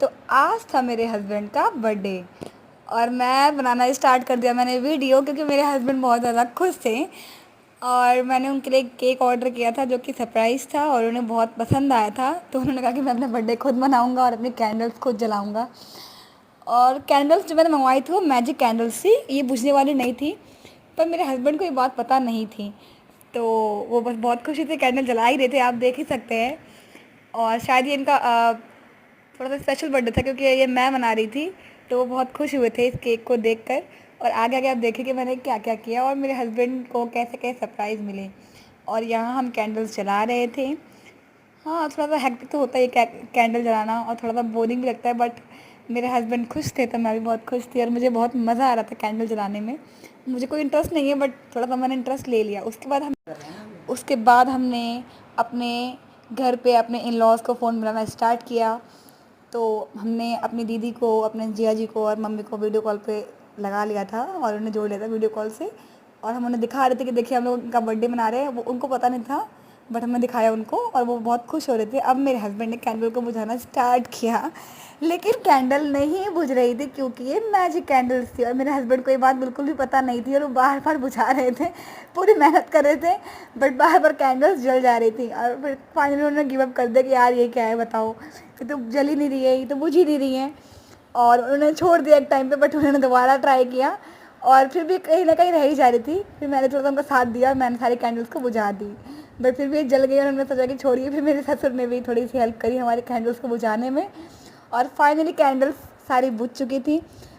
तो आज था मेरे हस्बैंड का बर्थडे और मैं बनाना स्टार्ट कर दिया मैंने वीडियो, क्योंकि मेरे हस्बैंड बहुत ज़्यादा खुश थे। और मैंने उनके लिए केक ऑर्डर किया था जो कि सरप्राइज़ था और उन्हें बहुत पसंद आया था। तो उन्होंने कहा कि मैं अपना बर्थडे खुद मनाऊंगा और अपनी कैंडल्स खुद जलाऊंगा। और कैंडल्स जो मैंने मंगवाई थी वो मैजिक कैंडल्स थी, ये बुझने वाली नहीं थी। पर मेरे हस्बैंड को ये बात पता नहीं थी, तो वो बस बहुत खुशी थे, कैंडल जला ही रहे थे, आप देख ही सकते हैं। और शायद ये इनका थोड़ा सा स्पेशल बर्थडे था क्योंकि ये मैं मना रही थी, तो वो बहुत खुश हुए थे इस केक को देखकर। और आगे आगे आप देखें कि मैंने क्या क्या किया और मेरे हस्बैंड को कैसे कैसे सरप्राइज़ मिले। और यहाँ हम कैंडल्स जला रहे थे। हाँ, थोड़ा सा हेक्टिक तो होता है ये कैंडल जलाना और थोड़ा सा बोरिंग भी लगता है, बट मेरे हस्बैंड खुश थे तो मैं भी बहुत खुश थी और मुझे बहुत मज़ा आ रहा था कैंडल जलाने में। मुझे कोई इंटरेस्ट नहीं है, बट थोड़ा सा मैंने इंटरेस्ट ले लिया। उसके बाद हमने अपने घर पे अपने इन लॉज़ को फ़ोन मिलाना स्टार्ट किया। तो हमने अपनी दीदी को, अपने जिया जी को और मम्मी को वीडियो कॉल पे लगा लिया था और उन्हें जोड़ लिया था वीडियो कॉल से। और हम उन्हें दिखा रहे थे कि देखिए हम लोग उनका बर्थडे मना रहे हैं। वो उनको पता नहीं था, बट हमने दिखाया उनको और वो बहुत खुश हो रहे थे। अब मेरे हस्बैंड ने कैंडल को बुझाना स्टार्ट किया, लेकिन कैंडल नहीं बुझ रही थी क्योंकि ये मैजिक कैंडल्स थी और मेरे हस्बैंड को ये बात बिल्कुल भी पता नहीं थी और वो बार बार बुझा रहे थे, पूरी मेहनत कर रहे थे, बट बार बार कैंडल्स जल जा रही थी। और फिर फाइनली उन्होंने गिव अप कर दिया कि यार ये क्या है बताओ, ये तो जल ही नहीं रही है, ये तो बुझ ही नहीं रही है। और उन्होंने छोड़ दिया एक टाइम पे, बट उन्होंने दोबारा ट्राई किया और फिर भी कहीं ना कहीं रह ही जा रही थी। फिर मैंने थोड़ा सा उनका साथ दिया और मैंने सारी कैंडल्स को बुझा दी, बट फिर भी ये जल गई और उन्होंने सोचा कि छोड़िए। फिर मेरे ससुर ने भी थोड़ी सी हेल्प करी हमारी कैंडल्स को बुझाने में और फाइनली कैंडल्स सारी बुझ चुकी थी।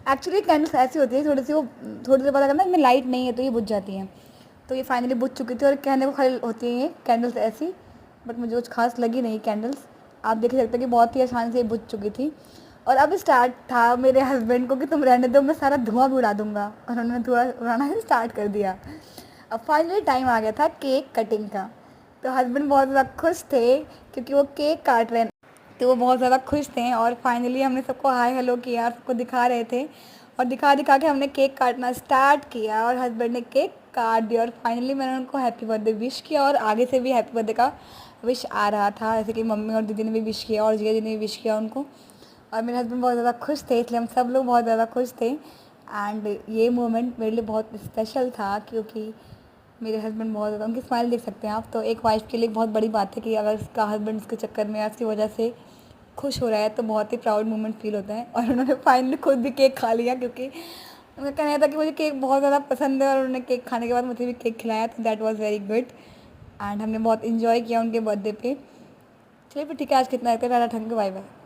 एक्चुअली कैंडल्स ऐसी होती है थोड़ी सी, वो थोड़ी देर बाद अगर ना इनमें लाइट नहीं है तो ये बुझ जाती हैं। तो ये फाइनली बुझ चुकी थी और कहने को खाली होती हैं ये कैंडल्स ऐसी, बट मुझे कुछ खास लगी नहीं कैंडल्स। आप देख सकते हैं कि बहुत ही आसानी से ये बुझ चुकी थी। और अब स्टार्ट था मेरे हस्बैंड को कि तुम रहने दो, मैं सारा धुआं भी उड़ा दूंगा, और उन्होंने धुआं उड़ाना ही स्टार्ट कर दिया। अब फाइनली टाइम आ गया था केक कटिंग का। तो हस्बैंड बहुत ज़्यादा खुश थे क्योंकि वो केक काट रहे हैं, तो वो बहुत ज़्यादा खुश थे। और फाइनली हमने सबको हाय हेलो किया और सबको दिखा रहे थे और दिखा दिखा के हमने केक काटना स्टार्ट किया और हस्बैंड ने केक काट दिया। और फाइनली मैंने उनको हैप्पी बर्थडे विश किया और आगे से भी हैप्पी बर्थडे का विश आ रहा था, जैसे कि मम्मी और दीदी ने भी विश किया और जिया जी ने भी विश किया उनको। और मेरे हस्बैंड बहुत ज़्यादा खुश थे, इसलिए हम सब लोग बहुत ज़्यादा खुश थे। एंड ये मोमेंट मेरे लिए बहुत स्पेशल था क्योंकि मेरे हस्बैंड बहुत ज़्यादा, उनकी स्माइल देख सकते हैं आप, तो एक वाइफ़ के लिए बहुत बड़ी बात है कि अगर उसका हस्बैंड उसके चक्कर में या उसकी वजह से खुश हो रहा है तो बहुत ही प्राउड मोमेंट फील होता है। और उन्होंने फाइनली खुद भी केक खा लिया क्योंकि उनका कहना था कि मुझे केक बहुत ज़्यादा पसंद है और उन्होंने केक खाने के बाद मुझे भी केक खिलाया, तो that was very good. And हमने बहुत इन्जॉय किया उनके बर्थडे पे। चलिए फिर ठीक है, आज कितना है, tata, thank you, bye bye.